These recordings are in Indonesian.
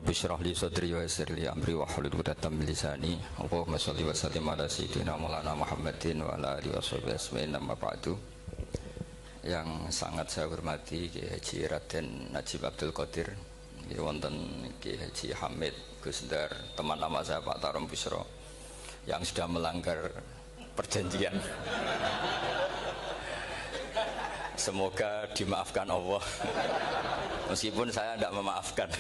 Rabbi shrah li sadri wa yassir li amri wa hlul 'uqdatam min lisani. Allahumma shalli wa sallim ala sayyidina Maulana Muhammadin wa ala alihi washabihi ajmain. Amma ba'du. Yang sangat saya hormati Kiai Haji Raden Najib Abdul Qadir, wonten Kiai Haji Hamid Gusdar, teman lama saya Pak Tarom Busro yang sudah melanggar perjanjian. Semoga dimaafkan Allah, meskipun saya tidak memaafkan.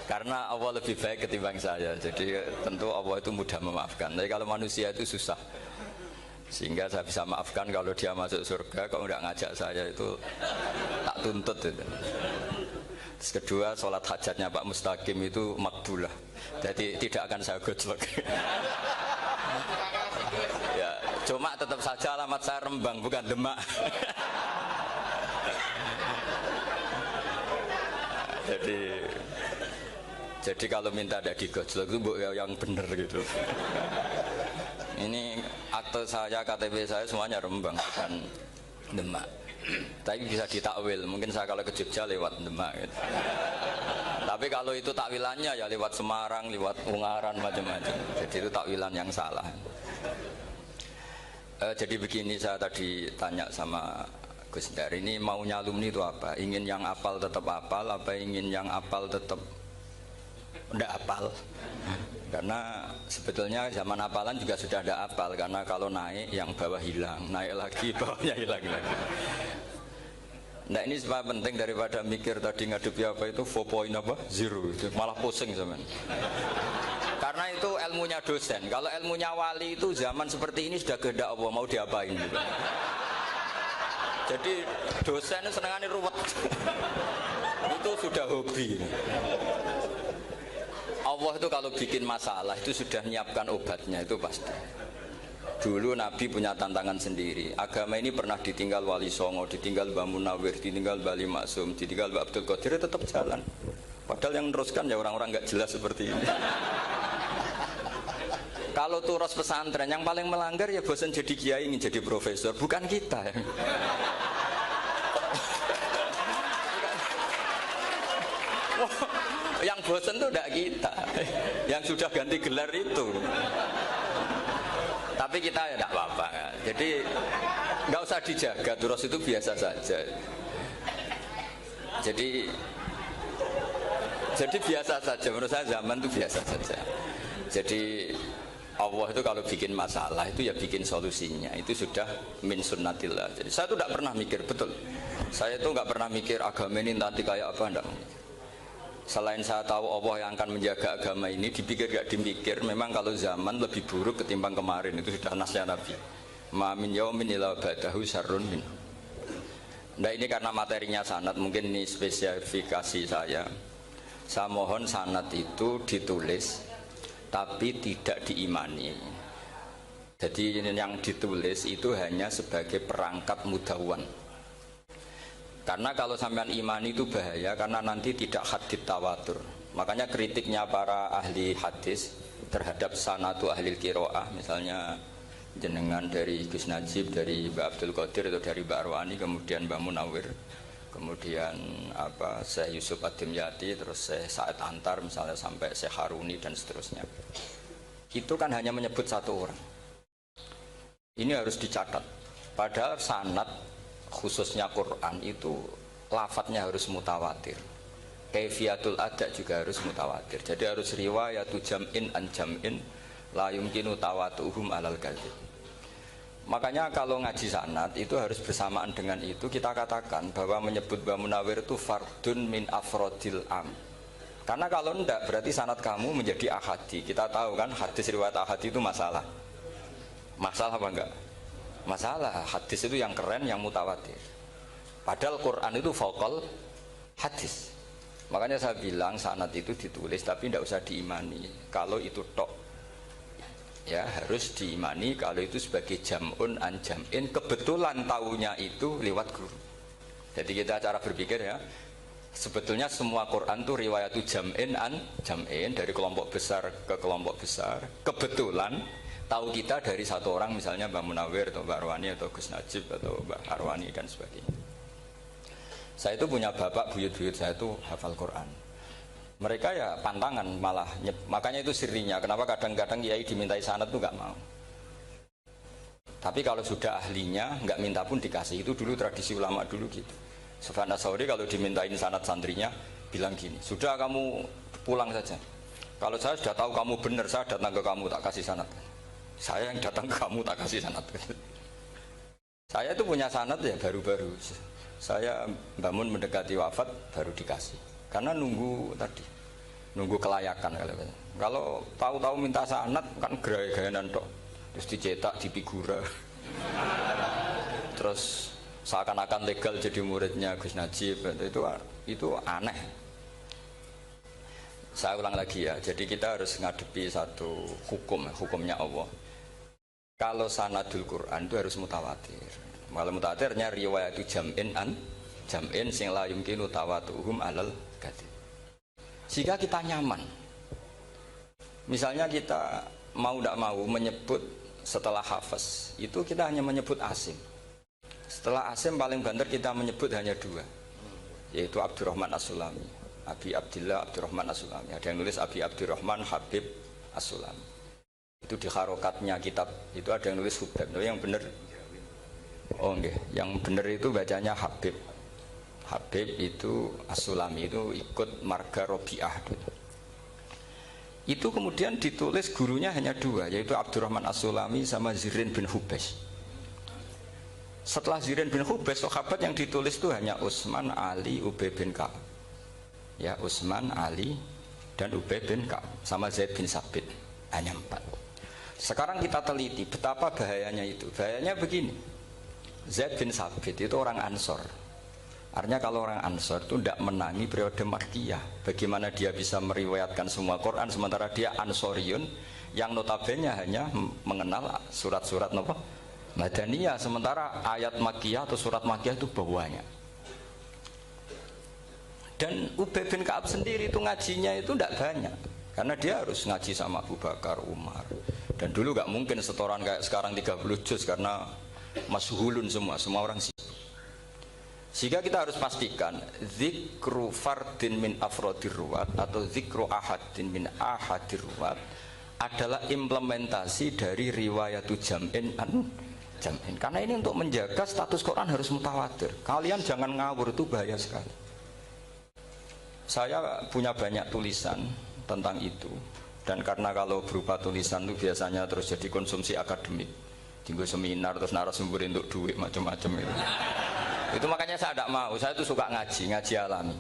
Karena Allah lebih baik ketimbang saya, jadi tentu Allah itu mudah memaafkan. Tapi kalau manusia itu susah, sehingga saya bisa maafkan kalau dia masuk surga. Kalau tidak ngajak saya itu tak tuntut itu. Terus kedua, sholat hajatnya Pak Mustaqim itu makbulah, jadi tidak akan saya gojlok. Ya, cuma tetap saja alamat saya Rembang, bukan Demak. Jadi kalau minta ada digojlok itu yang benar gitu. Ini akte saya, KTP saya semuanya Rembang, bukan Demak. Tapi bisa ditakwil, mungkin saya kalau ke Jogja lewat Demak gitu. Tapi kalau itu takwilannya ya lewat Semarang, lewat Ungaran, macam-macam. Jadi itu takwilan yang salah. Jadi begini, saya tadi tanya sama Gus Dar, ini maunya alumni itu apa? Ingin yang apal tetap apal, apa ingin yang apal tetap tidak apal? Karena sebetulnya zaman apalan juga sudah ada apal, karena kalau naik yang bawah hilang, naik lagi bawahnya hilang lagi. Nah ini sebab penting daripada mikir tadi ngadepi apa itu 4.0 itu malah pusing zaman. Karena itu ilmunya dosen. Kalau ilmunya wali itu zaman seperti ini sudah kehendak Allah, mau diapain gitu. Jadi dosen senengannya ruwet. Itu sudah hobi. Allah itu kalau bikin masalah itu sudah menyiapkan obatnya, itu pasti. Dulu Nabi punya tantangan sendiri. Agama ini pernah ditinggal Wali Songo, ditinggal Mbah Munawir, ditinggal Bali Maksum, ditinggal Mbah Abdul Qadir, tetap jalan. Padahal yang meneruskan ya orang-orang nggak jelas seperti ini. Kalau turos pesantren yang paling melanggar ya bosan jadi kiai ingin jadi profesor, bukan kita ya. Yang bosan tuh tidak kita, yang sudah ganti gelar itu. Tapi kita ya tidak apa-apa. Jadi nggak usah dijaga, turos itu biasa saja. Jadi biasa saja, menurut saya zaman itu biasa saja. Jadi Allah itu kalau bikin masalah itu ya bikin solusinya, itu sudah min sunnatillah. Jadi saya itu tidak pernah mikir, betul, saya itu nggak pernah mikir agama ini nanti kayak apa, enggak. Selain saya tahu Allah yang akan menjaga agama ini, dipikir gak dipikir, memang kalau zaman lebih buruk ketimbang kemarin, itu sudah nasnya Nabi. Ma min yaumin illa ba'dahu syarrun min. Nah ini karena materinya sanad, mungkin ini spesifikasi saya. Saya mohon sanad itu ditulis tapi tidak diimani. Jadi yang ditulis itu hanya sebagai perangkat mudawwan. Karena kalau sampean imani itu bahaya, karena nanti tidak hadits tawatur. Makanya kritiknya para ahli hadis terhadap sanatu ahli qiraah, misalnya jenengan dari Gus Najib, dari Mbak Abdul Qadir atau dari Mbak Arwani, kemudian Mbak Munawir, kemudian Syekh Yusuf Ad-Dimyati, terus Syekh Sa'id Antar, misalnya sampai Syekh Haruni dan seterusnya. Itu kan hanya menyebut satu orang. Ini harus dicatat. Padahal sanad khususnya Quran itu lafadznya harus mutawatir, kaifiyatul ada juga harus mutawatir. Jadi harus riwayatu jam'in an jam'in la yumkinu tawatuhum alal kadzib. Makanya kalau ngaji sanad itu harus bersamaan dengan itu kita katakan bahwa menyebut Mbah Munawir itu fardun min afrodil am. Karena kalau enggak berarti sanad kamu menjadi ahadi. Kita tahu kan hadis riwayat ahadi itu masalah. Masalah apa enggak? Masalah, hadis itu yang keren, yang mutawatir. Padahal Quran itu fauqal hadis. Makanya saya bilang sanad itu ditulis tapi tidak usah diimani kalau itu tok. Ya harus diimani kalau itu sebagai jam'un an jam'in, kebetulan tahunya itu lewat guru. Jadi kita cara berpikir ya, sebetulnya semua Quran itu riwayatu jam'in an jam'in, dari kelompok besar ke kelompok besar. Kebetulan tahu kita dari satu orang, misalnya Mbak Munawir atau Mbak Arwani atau Gus Najib atau Mbak Arwani dan sebagainya. Saya itu punya bapak, buyut-buyut saya itu hafal Quran. Mereka ya pantangan malah, makanya itu sirinya. Kenapa kadang-kadang kiai dimintai sanad tuh nggak mau. Tapi kalau sudah ahlinya nggak minta pun dikasih. Itu dulu tradisi ulama dulu gitu. Sufyan Ats-Tsauri kalau dimintain sanad santrinya bilang gini, sudah kamu pulang saja. Kalau saya sudah tahu kamu benar, saya datang ke kamu tak kasih sanad. Saya yang datang ke kamu tak kasih sanad. Saya itu punya sanad ya baru-baru. Saya bangun mendekati wafat baru dikasih. Karena nunggu tadi, nunggu kelayakan. Kalau tahu-tahu minta sanad kan gaya-gayanan tok. Terus dicetak di figura. Terus seakan-akan legal jadi muridnya Gus Najib. Itu aneh. Saya ulang lagi ya. Jadi kita harus ngadepi satu hukumnya Allah. Kalau sanadul Quran itu harus mutawatir. Kalau mutawatirnya riwayat itu jam'in sing la yumkinu tawatuhum alal gadib. Jika kita nyaman, misalnya kita mau tidak mau menyebut setelah hafaz, itu kita hanya menyebut asim. Setelah asim paling banter kita menyebut hanya dua, yaitu Abdurrahman As-Sulami, Abi Abdillah Abdurrahman As-Sulami. Ada yang nulis Abi Abdurrahman Habib As-Sulami. Itu di harokatnya kitab itu ada yang nulis Hubab. Tapi yang benar, oh enggak, yang benar itu bacanya Habib. Habib itu As-Sulami, itu ikut marga Robi'ah. Itu kemudian ditulis gurunya hanya dua, yaitu Abdurrahman As-Sulami sama Zirin bin Hubes. Setelah Zirin bin Hubes, sahabat yang ditulis itu hanya Utsman, Ali, Ubay bin Ka'ab. Ya, Utsman, Ali, dan Ubay bin Ka'ab sama Zaid bin Sabit. Hanya 4. Sekarang kita teliti betapa bahayanya itu. Bahayanya begini. Zaid bin Sabit itu orang Ansor. Artinya kalau orang Ansor itu tidak menangi periode Makkiyah. Bagaimana dia bisa meriwayatkan semua Quran sementara dia Ansoriun yang notabene hanya mengenal surat-surat Madaniyah, sementara ayat Makkiyah atau surat Makkiyah itu banyak. Dan Ubay bin Ka'ab sendiri itu ngajinya itu tidak banyak, karena dia harus ngaji sama Abu Bakar, Umar. Dan dulu nggak mungkin setoran kayak sekarang 30 juz karena masyhulun semua orang sibuk. Sehingga kita harus pastikan zikru fardin min afrodir ruwat atau zikru ahadin min ahadir ruwat adalah implementasi dari riwayatu jam'in jam'in. Karena ini untuk menjaga status Quran harus mutawatir. Kalian jangan ngawur, itu bahaya sekali. Saya punya banyak tulisan tentang itu, dan karena kalau berupa tulisan itu biasanya terus jadi konsumsi akademik, tinggal seminar terus narasumber untuk duit macam-macam itu. Itu makanya saya tidak mau. Saya itu suka ngaji alami.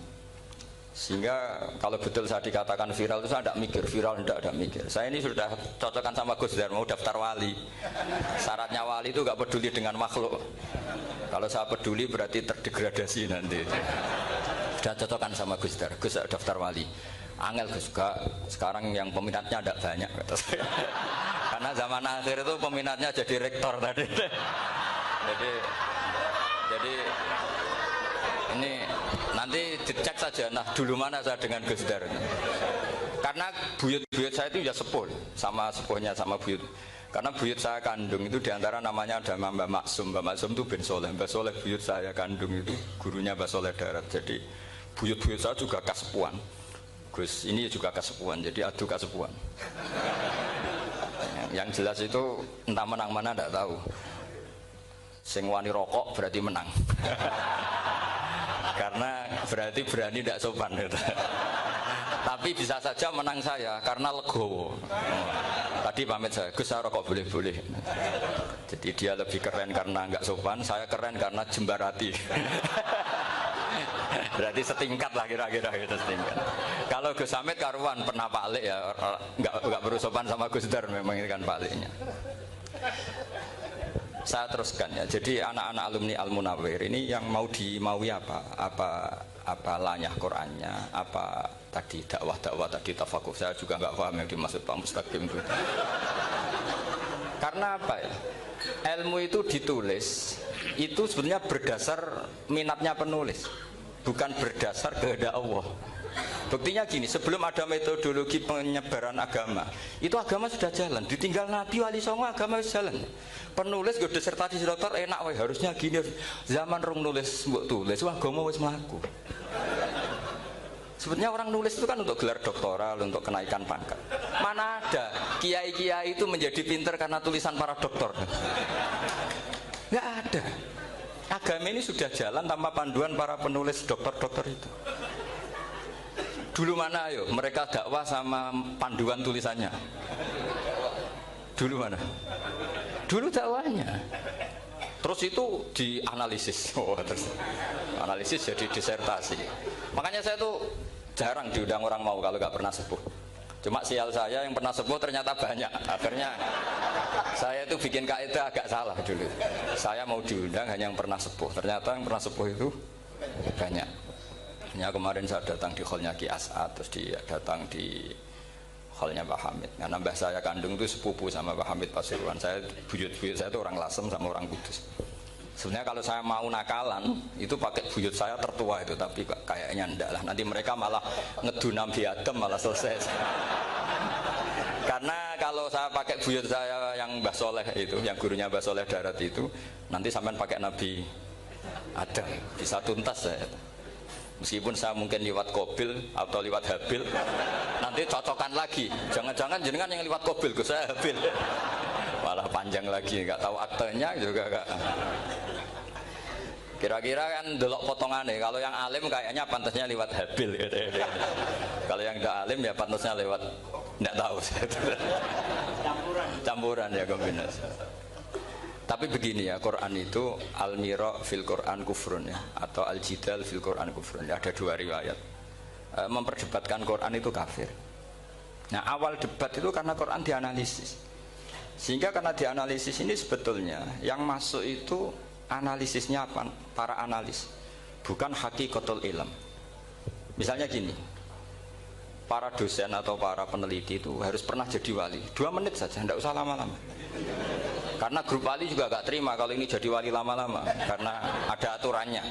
Sehingga kalau betul saya dikatakan viral itu saya tidak mikir, viral tidak mikir. Saya ini sudah cocokkan sama Gus Dar, mau daftar wali. Syaratnya wali itu nggak peduli dengan makhluk. Kalau saya peduli berarti terdegradasi nanti. Sudah cocokkan sama Gus Dar, Gus daftar wali. Angel Gus, sekarang yang peminatnya tidak banyak kata saya. Karena zaman akhir itu peminatnya jadi rektor tadi. Jadi ini nanti dicek saja. Nah dulu mana saya dengan Gus Dar. Karena buyut-buyut saya itu ya sepuh, sama sepuhnya sama buyut. Karena buyut saya kandung itu diantara namanya ada Mbak Maksum. Mbak Maksum itu bin Soleh. Mbak Soleh buyut saya kandung itu gurunya Mbak Soleh Darat. Jadi buyut-buyut saya juga kasepuan. Gus ini juga kasepuan. Jadi adu kasepuan. Yang jelas itu entah menang mana tidak tahu. Sing wani rokok berarti menang. Karena berarti berani tidak sopan gitu. Tapi bisa saja menang saya karena legowo. Tadi pamit saya, Gus saya rokok boleh-boleh. Jadi dia lebih keren karena nggak sopan, saya keren karena jembarati. Berarti setingkat lah kira-kira gitu, setingkat. Kalau Gus Hamid karuan pernah Pak Alik ya, nggak perlu sopan sama Gus Dar, memang ini kan Pak Aliknya. Saya teruskan ya. Jadi anak-anak alumni Al-Munawwir ini yang mau dimaui apa lanyah Qur'annya, apa tadi dakwah tadi tafakuh, saya juga nggak paham yang dimaksud Pak Mustaqim itu. Karena apa ya? Ilmu itu ditulis itu sebenarnya berdasar minatnya penulis, bukan berdasar kehendak Allah. Buktinya gini, sebelum ada metodologi penyebaran agama, itu agama sudah jalan. Ditinggal Nabi Wali Songo agama sudah jalan. Penulis gue disertasi dokter enak, wah harusnya gini. Zaman rong nulis mbok tulis, wah agama wis mlaku. Sebetulnya orang nulis itu kan untuk gelar doktoral, untuk kenaikan pangkat. Mana ada kiai-kiai itu menjadi pinter karena tulisan para doktor? Nggak ada. Agama ini sudah jalan tanpa panduan para penulis dokter-dokter itu. Dulu mana ayo mereka dakwah sama panduan tulisannya? Dulu mana? Dulu dakwahnya. Terus itu dianalisis. Terus analisis jadi disertasi. Makanya saya tuh jarang diundang orang mau kalau nggak pernah sepuh. Cuma sial saya yang pernah sepuh ternyata banyak. Akhirnya saya itu bikin kaidah agak salah dulu. Saya mau diundang hanya yang pernah sepuh. Ternyata yang pernah sepuh itu banyak. Hanya kemarin saya datang di hallnya Ki As'ad, terus dia datang di hallnya Pak Hamid. Karena mbah saya kandung itu sepupu sama Pak Hamid Pasuruan. Saya buyut-buyut saya itu orang Lasem sama orang Kudus. Sebenarnya kalau saya mau nakalan itu pakai buyut saya tertua itu, tapi kayaknya enggak lah. Nanti mereka malah ngedunam di Adam malah selesai. Karena kalau saya pakai buyut saya yang Mbah Soleh itu, yang gurunya Mbah Soleh Darat itu, nanti sampean pakai Nabi Adam, bisa tuntas saya. Meskipun saya mungkin lewat Kobil atau lewat Habil, nanti cocokan lagi. Jangan-jangan jenengan yang lewat Kobil, saya Habil. Malah panjang lagi, nggak tahu aktenya juga nggak. Kira-kira kan delok potongannya. Kalau yang alim kayaknya pantasnya lewat Habil. Kalau yang tidak alim ya pantasnya lewat nggak tahu. Campuran ya, kombinasi. Tapi begini ya, Quran itu al-mira fil Quran kufrun ya, atau al-jidal fil Quran kufrun ya, ada dua riwayat. Memperdebatkan Quran itu kafir. Nah awal debat itu karena Quran dianalisis. Sehingga karena dianalisis ini sebetulnya yang masuk itu analisisnya apa? Para analis, bukan hakikatul ilm. Misalnya gini, para dosen atau para peneliti itu harus pernah jadi wali. 2 menit saja, tidak usah lama-lama. Karena grup wali juga gak terima kalau ini jadi wali lama-lama, karena ada aturannya.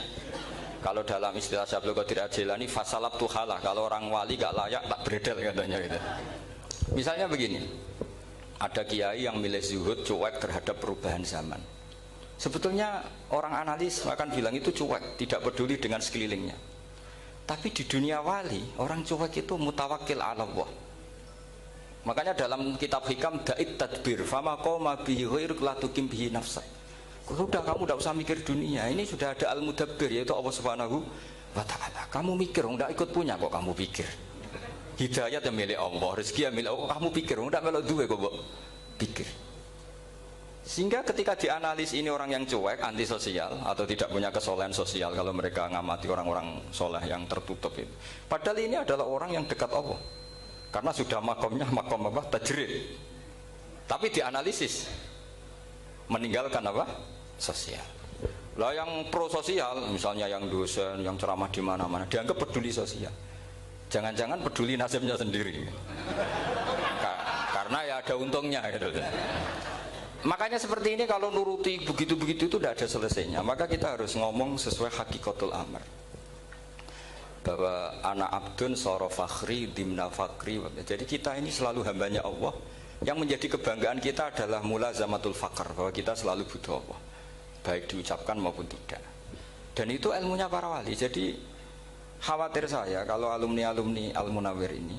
Kalau dalam istilah Syaikhul Qadir Al-Jilani, fasalab tuhalah, kalau orang wali gak layak tak beredel katanya gitu. Misalnya begini, ada kiai yang milih zuhud, cuek terhadap perubahan zaman. Sebetulnya orang analis akan bilang itu cuek, tidak peduli dengan sekelilingnya. Tapi di dunia wali, orang cuek itu mutawakkil ala Allah. Makanya dalam kitab hikam da'it tadbir fama qoma bihi ghairuk la tuqim bihi nafsak. Sudah, kamu tidak usah mikir dunia, ini sudah ada al-mudabbir yaitu Allah Subhanahu wa ta'ala. Kamu mikir, tidak ikut punya kok kamu pikir. Hidayat yang milik Allah, rezeki yang milik Allah, kamu pikir, tidak melok duwe kok pikir. Sehingga ketika dianalisis ini orang yang cuek, antisosial atau tidak punya kesolehan sosial, kalau mereka ngamati orang-orang soleh yang tertutup itu, padahal ini adalah orang yang dekat Allah. Karena sudah makomnya makom apa? Tajrid. Tapi dianalisis meninggalkan apa? Sosial. Lah yang pro sosial, misalnya yang dosen, yang ceramah di mana-mana, dianggap peduli sosial. Jangan-jangan peduli nasibnya sendiri. Karena ya ada untungnya gitu. Makanya seperti ini kalau nuruti begitu-begitu itu tidak ada selesainya. Maka kita harus ngomong sesuai hakikatul amr. Bahwa anak abdun soro fakhri dimna fakri. Jadi kita ini selalu hambanya Allah. Yang menjadi kebanggaan kita adalah mulazamatul fakr, bahwa kita selalu butuh Allah, baik diucapkan maupun tidak. Dan itu ilmunya para wali. Jadi khawatir saya kalau alumni-alumni Al-Munawwir ini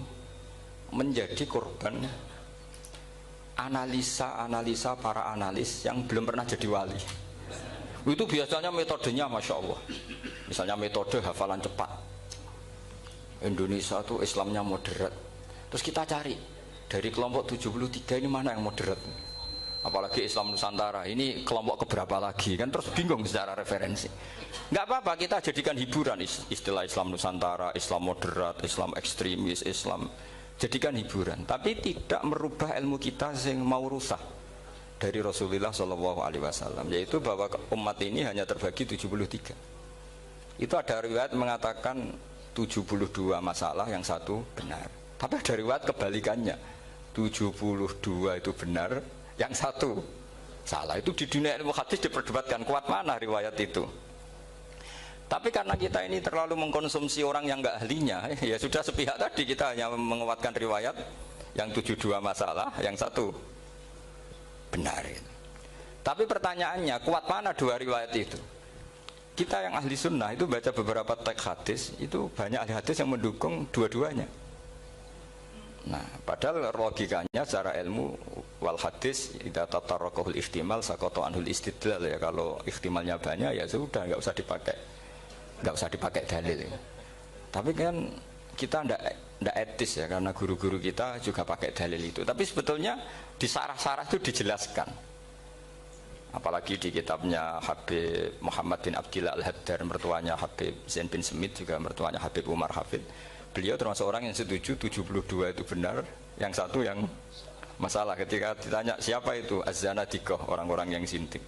menjadi korban analisa-analisa para analis yang belum pernah jadi wali. Itu biasanya metodenya Masya Allah. Misalnya metode hafalan cepat. Indonesia tuh Islamnya moderat. Terus kita cari dari kelompok 73 ini mana yang moderat. Apalagi Islam Nusantara ini kelompok keberapa lagi kan, terus bingung secara referensi. Nggak apa-apa, kita jadikan hiburan istilah Islam Nusantara, Islam moderat, Islam ekstremis, Islam, jadikan hiburan. Tapi tidak merubah ilmu kita yang mau rusak dari Rasulullah SAW, yaitu bahwa umat ini hanya terbagi 73. Itu ada riwayat mengatakan 72 masalah, yang satu benar. Tapi ada riwayat kebalikannya, 72 itu benar, yang satu salah. Itu di dunia ilmu hadis diperdebatkan, kuat mana riwayat itu. Tapi karena kita ini terlalu mengkonsumsi orang yang nggak ahlinya, ya sudah sepihak tadi, kita hanya menguatkan riwayat yang 72 masalah, yang satu benar. Tapi pertanyaannya, kuat mana dua riwayat itu? kita yang ahli sunnah itu baca beberapa teks hadis, itu banyak ahli hadis yang mendukung dua-duanya. Nah, padahal logikanya secara ilmu wal hadis idza tatarraqahul ihtimal saqata anhul istidlal ya, kalau ihtimalnya banyak ya sudah nggak usah dipakai dalil ya. Tapi kan kita ndak etis ya, karena guru-guru kita juga pakai dalil itu. Tapi sebetulnya di sarah-sarah itu dijelaskan. Apalagi di kitabnya Habib Muhammad bin Abdillah Al-Haddar, mertuanya Habib Zain bin Smith, juga mertuanya Habib Umar Hafid. Beliau termasuk orang yang setuju 72 itu benar, yang satu yang masalah. Ketika ditanya siapa itu Az-Zanadiqah, orang-orang yang zintik.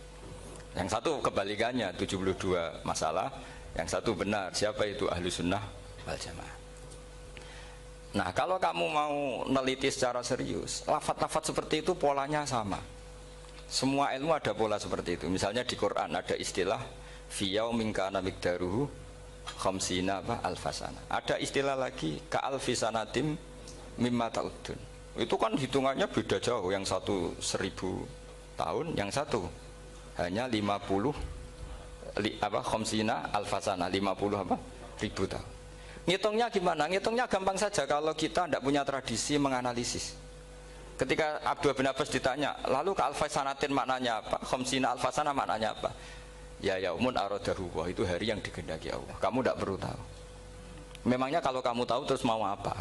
Yang satu kebalikannya, 72 masalah, yang satu benar, siapa itu Ahlu Sunnah wal Jamaah. Nah, kalau kamu mau neliti secara serius, lafaz-lafaz seperti itu polanya sama. Semua ilmu ada pola seperti itu. Misalnya di Quran ada istilah fi yaumin kana miqdaruhu khamsina alfasana. Ada istilah lagi ka'alfisanatim mimma ta'udun. Itu kan hitungannya beda jauh. Yang satu 1000 tahun, yang satu hanya 50 khamsina alfasana, 50 ribu tahun. Ngitungnya gimana? Ngitungnya gampang saja kalau kita tidak punya tradisi menganalisis. Ketika Abdullah bin Abbas ditanya, lalu ka'alfasanatin maknanya apa? Khamsina alfasana maknanya apa? Ya yaumun aradahu, wah itu hari yang dikehendaki Allah. Kamu tidak perlu tahu. Memangnya kalau kamu tahu terus mau apa?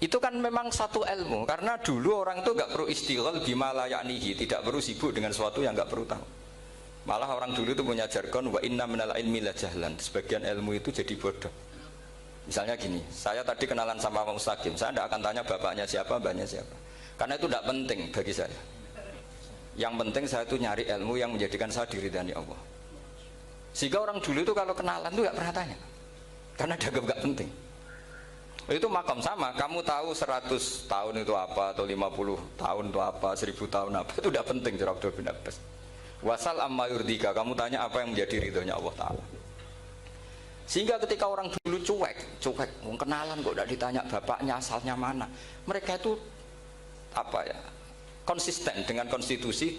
Itu kan memang satu ilmu. Karena dulu orang itu nggak perlu istighol bima la ya'nihi, tidak perlu sibuk dengan sesuatu yang nggak perlu tahu. Malah orang dulu itu punya jargon wa inna minal ilmi la jahlan. Sebagian ilmu itu jadi bodoh. Misalnya gini, saya tadi kenalan sama Pak Mustaqim, saya tidak akan tanya bapaknya siapa, mbaknya siapa. Karena itu tidak penting bagi saya. Yang penting saya itu nyari ilmu yang menjadikan saya diridhani Allah. Sehingga orang dulu itu kalau kenalan itu gak pernah tanya, karena dianggap gak penting. Itu makam sama, kamu tahu 100 tahun itu apa, atau 50 tahun itu apa, 1000 tahun apa, itu tidak penting. Jawab Abdul bin Abbas. Wasal amma yurdika, kamu tanya apa yang menjadi ridhonya Allah Ta'ala. Sehingga ketika orang dulu cuek, kenalan kok tidak ditanya bapaknya asalnya mana, mereka itu apa ya, konsisten dengan konstitusi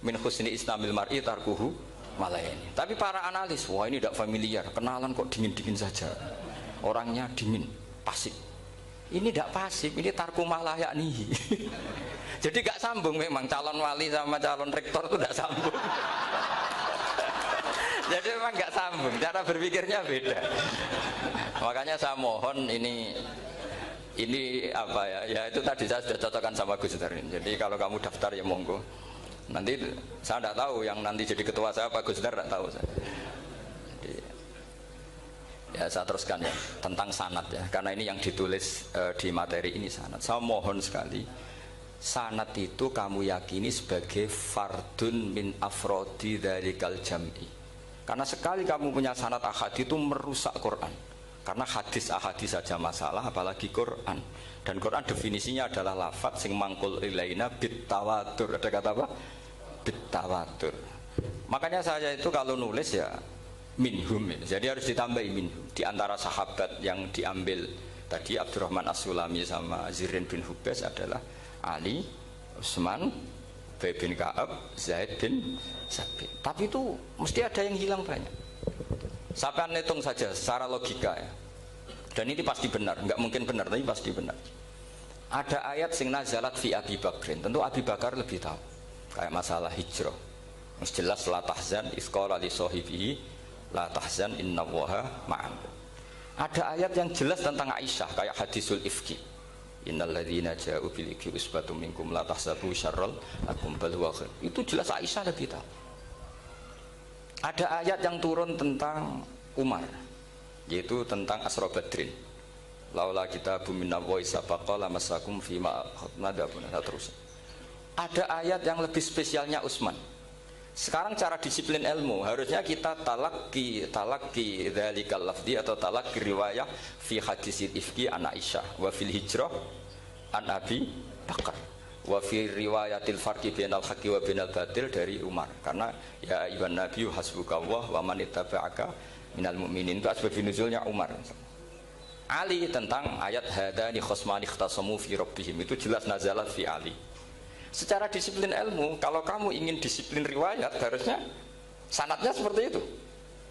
min husni islamil mar'i tarkuhu malayani. Tapi para analis, wah ini tidak familiar, kenalan kok dingin-dingin saja, orangnya dingin, pasif. Ini tidak pasif, ini tarku malayani. Jadi gak sambung, memang calon wali sama calon rektor itu tidak sambung. Jadi memang gak sambung, cara berpikirnya beda. Makanya saya mohon ini apa ya, ya itu tadi saya sudah cocokkan sama Gus Dar. Jadi kalau kamu daftar ya monggo. Nanti saya tidak tahu yang nanti jadi ketua saya Pak Gus Dar, tidak tahu saya. Jadi, ya saya teruskan ya tentang sanad ya, karena ini yang ditulis di materi ini sanad. Saya mohon sekali, sanad itu kamu yakini sebagai fardun min afrodi dzarikal jam'i. Karena sekali kamu punya sanad ahad itu merusak Quran. Karena hadis ahadis saja masalah, apalagi Quran. Dan Quran definisinya adalah lafadz sing mangkul ilaina bit tawatur. Ada kata apa? Bit tawatur. Makanya saya itu kalau nulis ya minhum. Jadi harus ditambahi minhum. Di antara sahabat yang diambil tadi Abdurrahman As-Sulami sama Zirin bin Hubes adalah Ali, Utsman, Ubay bin Ka'ab, Zaid bin Sabit. Tapi itu mesti ada yang hilang banyak. Sampai hitung saja secara logika ya. Dan ini pasti benar, nggak mungkin benar tapi pasti benar. Ada ayat sing nazalat fi Abi Bakrin. Tentu Abi Bakar lebih tahu. Kayak masalah hijrah. Mas jelas la tahzan isqala li sahibihi la tahzan innallaha ma'an. Ada ayat yang jelas tentang Aisyah kayak hadisul ifki. Innalladzina ja'u bil ifki usbatum minkum la tahsabu syarral lakum bal huwa khair. Itu jelas Aisyah lebih tahu. Ada ayat yang turun tentang Umar, yaitu tentang Asra Badrin. Laula kitabum minallah sabaqala masakum fima nadabun terus. Ada ayat yang lebih spesialnya Utsman. Sekarang cara disiplin ilmu harusnya kita talaqi dzalikal lafzi atau talaqi riwayah fi hadisil ifki an Aisyah wa fil hijrah an Abi Bakar. Wa fi riwayatil farqi bainal haqqi wa bainal batil dari Umar. Karena ya ayyuhan nabiyyu hasbukallah wa man ittaba'aka minal mu'minin, itu asbab nuzulnya Umar. Ali tentang ayat hadani khosmani ikhtasamu fi rabbihim, itu jelas nazalat fi Ali. Secara disiplin ilmu, kalau kamu ingin disiplin riwayat harusnya Sanadnya seperti itu.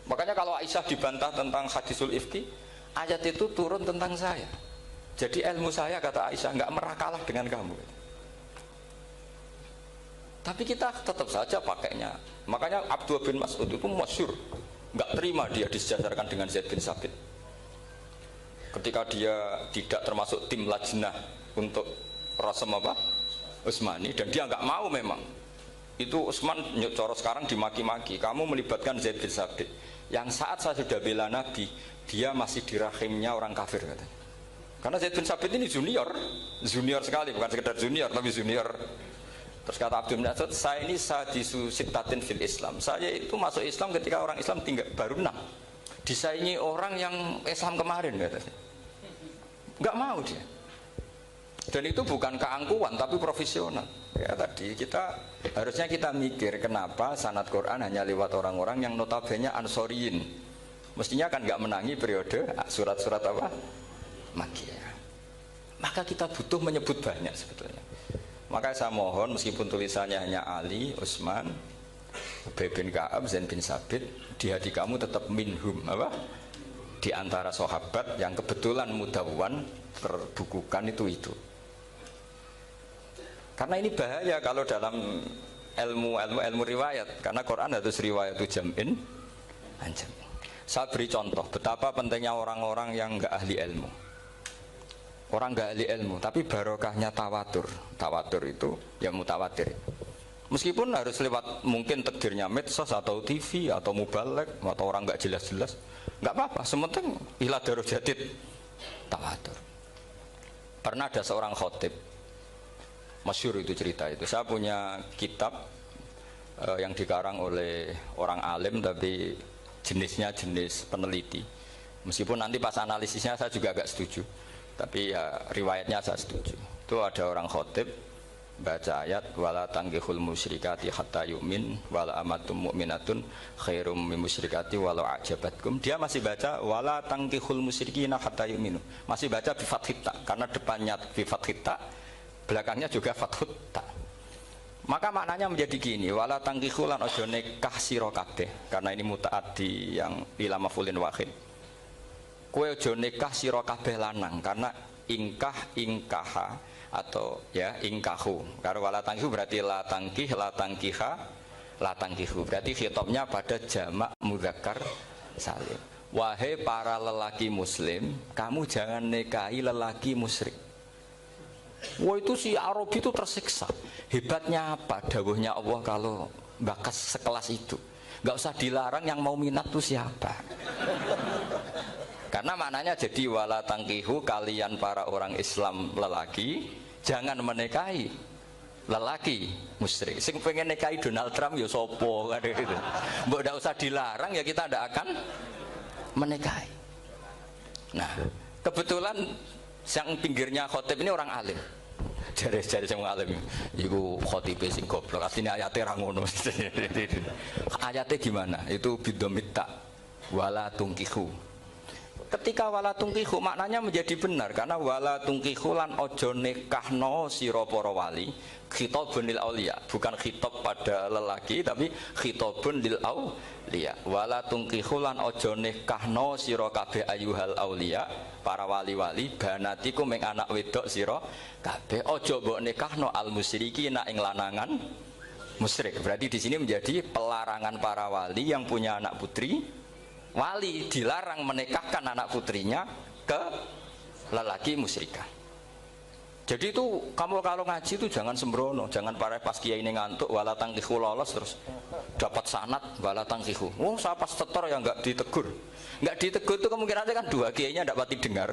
Makanya kalau Aisyah dibantah tentang hadisul ifki, ayat itu turun tentang saya. Jadi ilmu saya, kata Aisyah, nggak merah kalah dengan kamu. Tapi kita tetap saja pakainya. Makanya Abdullah bin Mas'ud itu masyhur, nggak terima dia disejajarkan dengan Zaid bin Sabit. Ketika dia tidak termasuk tim lajnah untuk rasem apa? Utsmani, dan dia nggak mau memang. Itu Utsman coro sekarang dimaki-maki, kamu melibatkan Zaid bin Sabit. Yang saat saya sudah bela Nabi, dia masih di rahimnya orang kafir katanya. Karena Zaid bin Sabit ini junior sekali, bukan sekedar junior tapi junior. Terus kata Abdul Nasr, saya ini sadisu sittatin fil Islam. Saya itu masuk Islam ketika orang Islam tinggal baru 6. Disaingi orang yang Islam kemarin katanya. Nggak mau dia. Dan itu bukan keangkuhan tapi profesional. Ya tadi harusnya kita mikir kenapa sanad Quran hanya lewat orang-orang yang notabene ansoriyin. Mestinya kan nggak menangi periode surat-surat apa? Makkiyah. Maka kita butuh menyebut banyak sebetulnya. Maka saya mohon meskipun tulisannya hanya Ali, Utsman, Ubay bin Ka'ab, Zaid bin Sabit, di hati kamu tetap minhum apa? Di antara sahabat yang kebetulan mudawwan terbukukan itu. Karena ini bahaya kalau dalam ilmu riwayat, karena Quran harus riwayat itu jam'in anjam. Saya beri contoh betapa pentingnya orang-orang yang enggak ahli ilmu. Orang enggak ahli ilmu, tapi barokahnya tawatur. Tawatur itu ya mutawatir. Meskipun harus lewat mungkin takdirnya medsos atau TV atau mubalek atau orang enggak jelas-jelas, enggak apa-apa. Sementing ila darajatid tawatur. Pernah ada seorang khotib, masyhur itu cerita itu. Saya punya kitab yang dikarang oleh orang alim tapi jenisnya jenis peneliti. Meskipun nanti pas analisisnya saya juga agak setuju, tapi ya riwayatnya saya setuju. Itu ada orang khotib baca ayat wala tangkihul musyrikati hatta yu'min wala amatum mu'minatun khairum min musyrikati walau ajabatkum. Dia masih baca wala tangkihul musyrikina hatta yu'minu. Masih baca bi fathita karena depannya bi fathita, belakangnya juga fathut ta. Maka maknanya menjadi gini, wala tangkihu lan ojo nikah sira kabeh, karena ini mutaaddi yang ila mafulin wahid. Kowe ojo nikah sira kabeh lanang, karena ingkaha atau ya ingkahu. Karena wala tangkihu berarti la tangkiha, la tangkihu. Berarti khitabnya pada jamak mudzakkar salim. Wahai para lelaki muslim, kamu jangan nikahi lelaki musyrik. Wah itu si Arabi itu tersiksa. Hebatnya apa dawuhnya Allah kalau bakas sekelas itu? Gak usah dilarang, yang mau minat tuh siapa? Karena maknanya jadi wala tangkihu, kalian para orang Islam lelaki jangan menikahi lelaki musyrik. Sing pengen nikahi Donald Trump ya sopo kan gitu. Mbok ndak usah dilarang ya kita ndak akan menikahi. Nah, kebetulan yang pinggirnya khotib ini orang alim. Jare sing alim iku khotibe sing goblok. Asline ayate ra ngono. Ayate gimana? Itu bidomita wala tungkihu. Ketika wala tungkihu maknanya menjadi benar karena wala tungkihu lan ojo nikahno sira para wali, khitabun lil auliya, bukan khitab pada lelaki tapi khitabun lil auliya. Wala tungkihu lan ojo nikahno sira kabeh ayyuhal auliya, para wali-wali, banatiku ming anak wedok sira kabeh, ojo mbok nikahno al musyrikina ing lanangan musyrik. Berarti di sini menjadi pelarangan para wali yang punya anak putri. Wali dilarang menikahkan anak putrinya ke lelaki musyrikah. Jadi itu kamu kalau ngaji itu jangan sembrono, jangan pas kiai ini ngantuk wala tangkihu lolos terus dapat sanad wala tangkihu. Oh saya pas setor ya nggak ditegur. Nggak ditegur itu kemungkinannya kan dua kiainya nggak pati dengar.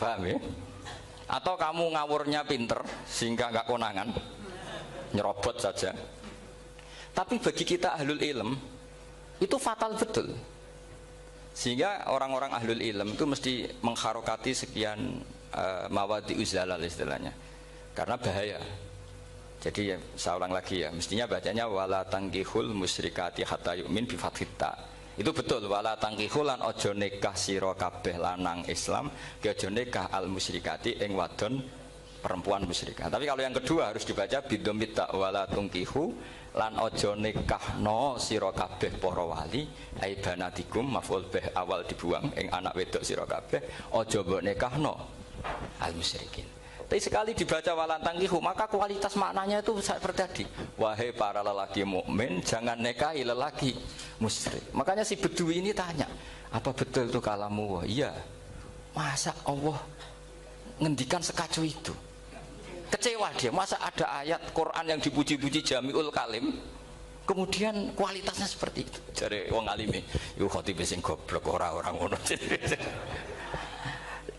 Paham ya? Atau kamu ngawurnya pinter sehingga nggak konangan, nyerobot saja. Tapi bagi kita ahlul ilm itu fatal betul. Sehingga orang-orang ahlul ilm itu mesti mengharokati sekian mawadi uzalal istilahnya, karena bahaya. Jadi saya ulang lagi ya, mestinya bacanya wala tangkihul musyrikati hatta yu'min bi fathita. Itu betul, wala tangkihul lan ojo nikah sira kabeh lanang Islam ke ojo nikah al musyrikati ing wadon perempuan musyrikah. Tapi kalau yang kedua harus dibaca bidomita wala tungkihu lan aja nikahno sira kabeh para wali ai banatikum maf'ul bih awal dibuang ing anak wedok sira kabeh aja mbok nikahno al musyrikin. Tapi sekali dibaca walantankihu maka kualitas maknanya itu seperti tadi. Wahai para lelaki mukmin jangan nikahi lelaki musyrik. Makanya si Bedui ini tanya, apa betul itu kalamu? Iya. Masa Allah ngendikan sekacau itu? Kecewa dia, masa ada ayat Quran yang dipuji-puji Jami'ul Kalim kemudian kualitasnya seperti itu. Jare wong alime, yo khotib sing goblok orang ngono.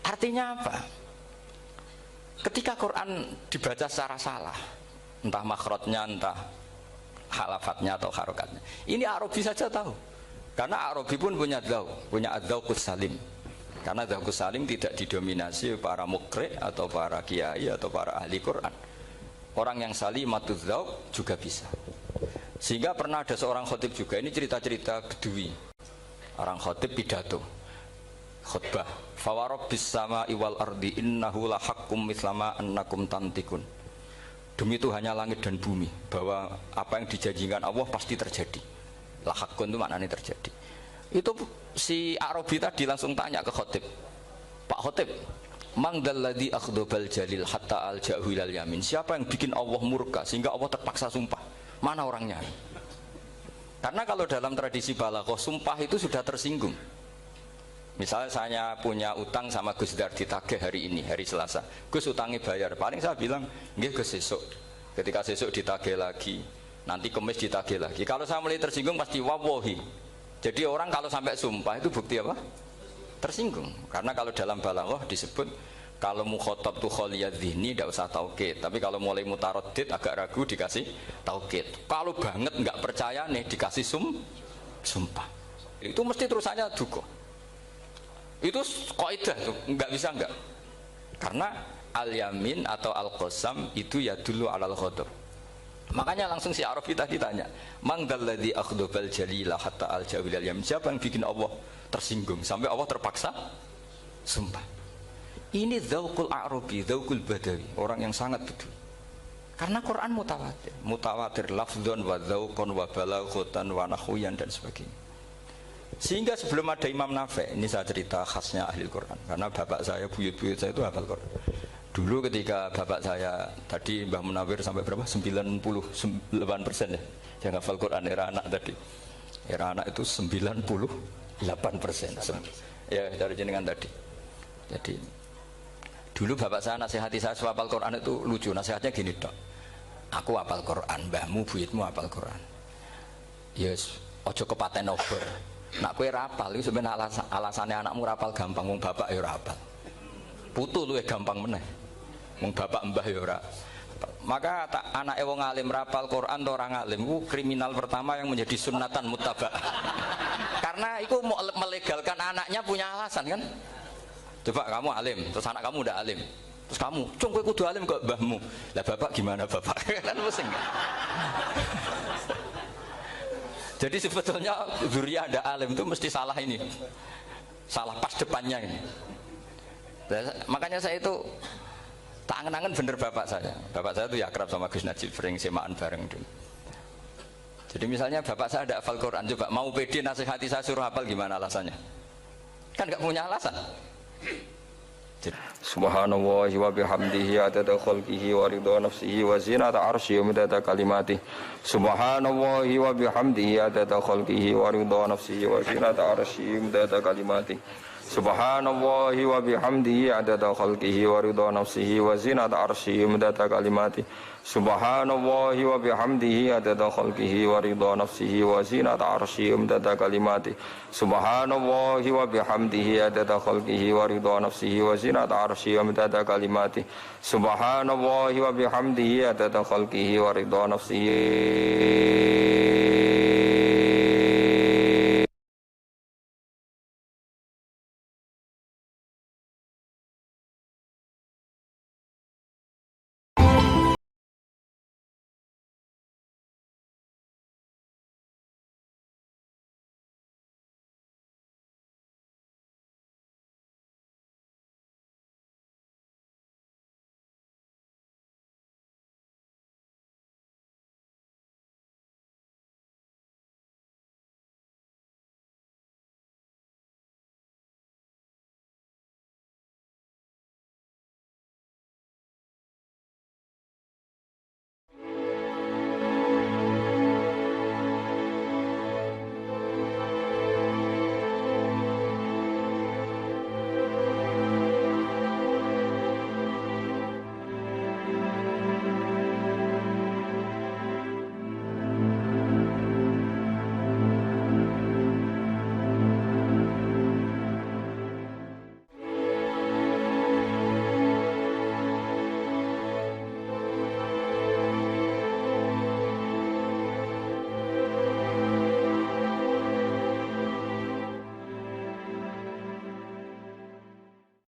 Artinya apa? Ketika Quran dibaca secara salah, entah makhrajnya, entah halafatnya atau harokatnya, ini Arabi saja tahu. Karena Arabi pun punya adzauqus salim. Karena adzauqus salim tidak didominasi para mukri atau para kiai atau para ahli Quran. Orang yang salimatuz dzauq juga bisa. Sehingga pernah ada seorang khotib juga, ini cerita-cerita Bedui. Orang khotib pidato khutbah, fawarabbis sama'i wal ardi innahu lahaqqum mithlama annakum tantikun. Demi Tuhannya langit dan bumi, bahwa apa yang dijanjikan Allah pasti terjadi. Lahaqqun itu maknanya terjadi. Itu si Arabi tadi langsung tanya ke khotib, Pak khotib, mang dalladzi akhdobal jalil hatta al-ja'hu ilal yamin. Siapa yang bikin Allah murka sehingga Allah terpaksa sumpah? Mana orangnya? Karena kalau dalam tradisi balaghah sumpah itu sudah tersinggung. Misalnya saya punya utang sama Gus Dar ditagih hari ini, hari Selasa. Gus utangnya bayar. Paling saya bilang, nggih Gus sesuk. Ketika sesuk ditagih lagi, nanti Kamis ditagih lagi. Kalau saya mulai tersinggung pasti wawahi. Jadi orang kalau sampai sumpah itu bukti apa? Tersinggung. Karena kalau dalam balaghah disebut kalau mukhatab tu khaliyadz dzihni tidak usah taukid. Tapi kalau mulai mutaraddid agak ragu dikasih taukid. Kalau banget nggak percaya nih dikasih sumpah. Itu mesti terusannya duga. Itu kaidah tuh, nggak bisa nggak. Karena al-yamin atau al-qasam itu ya dulu alal ghadab. Makanya langsung si Arabi tadi tanya, mang dalladzi akhdobal jalila hatta al-ja'u ilal yamin. Siapa yang bikin Allah tersinggung sampai Allah terpaksa sumpah? Ini dzauqul Arabi, dzauqul Badawi, orang yang sangat betul. Karena Quran mutawatir lafdzon wa dzauqon wa balaghatan wa nahwiyan dan sebagainya. Sehingga sebelum ada Imam Nafi', ini saya cerita khasnya ahli Quran, karena bapak saya, buyut-buyut saya itu hafal Quran. Dulu ketika bapak saya tadi Mbah Munawir sampai berapa? 98% ya. Yang hafal Quran era anak tadi. Era anak itu 98%. Ya, dari jenengan tadi. Jadi dulu bapak saya nasihati saya soal hafal Quran itu lucu. Nasihatnya gini, Dok. Aku hafal Quran, mbahmu, buyutmu hafal Quran. Yes, ojo kepaten obor. Nak kowe rapal itu sebenarnya alasannya anakmu rapal gampang, wong bapak ya rapal. Putu luwih gampang meneh. Wong bapak mbah ya ora. Maka anak wong alim rapal Quran atau orang alim itu kriminal pertama yang menjadi sunnatan muttaba. Karena itu mau melegalkan anaknya punya alasan kan. Coba kamu alim, terus anak kamu udah alim. Terus kamu, cung kowe kudu alim kok mbahmu. Lah bapak gimana bapak? Kan pusing. Jadi sebetulnya zuriyah ada alim itu mesti salah ini. Salah pas depannya ini. Makanya saya itu tak angen-angen bener bapak saya. Bapak saya itu ya akrab sama Gus Najib, sering semaan bareng dulu. Jadi misalnya bapak saya ada hafal Quran, coba mau pede nasihati saya suruh hafal gimana alasannya? Kan nggak punya alasan. Subhanallah wa bihamdihi adada khalqihi wa ridha nafsihi wa zinata arsyihi wa midada kalimatihi. Subhanallah wa bihamdihi adada khalqihi wa ridha nafsihi wa zinata arsyihi wa midada kalimatihi. Subhanallah wa bihamdihi adada khalqihi wa ridha nafsihi wa zinata arsyihi wa midada kalimatihi. Subhanallah wa bihamdihi adada khalqihi wa ridha nafsihi wa zinata arsyihi wa midada kalimatihi. Subhanallah wa bihamdihi adada khalqihi wa ridha nafsihi wa zinata arsyihi wa midada kalimatihi. Subhanallah wa bihamdihi adada khalqihi wa ridha nafsihi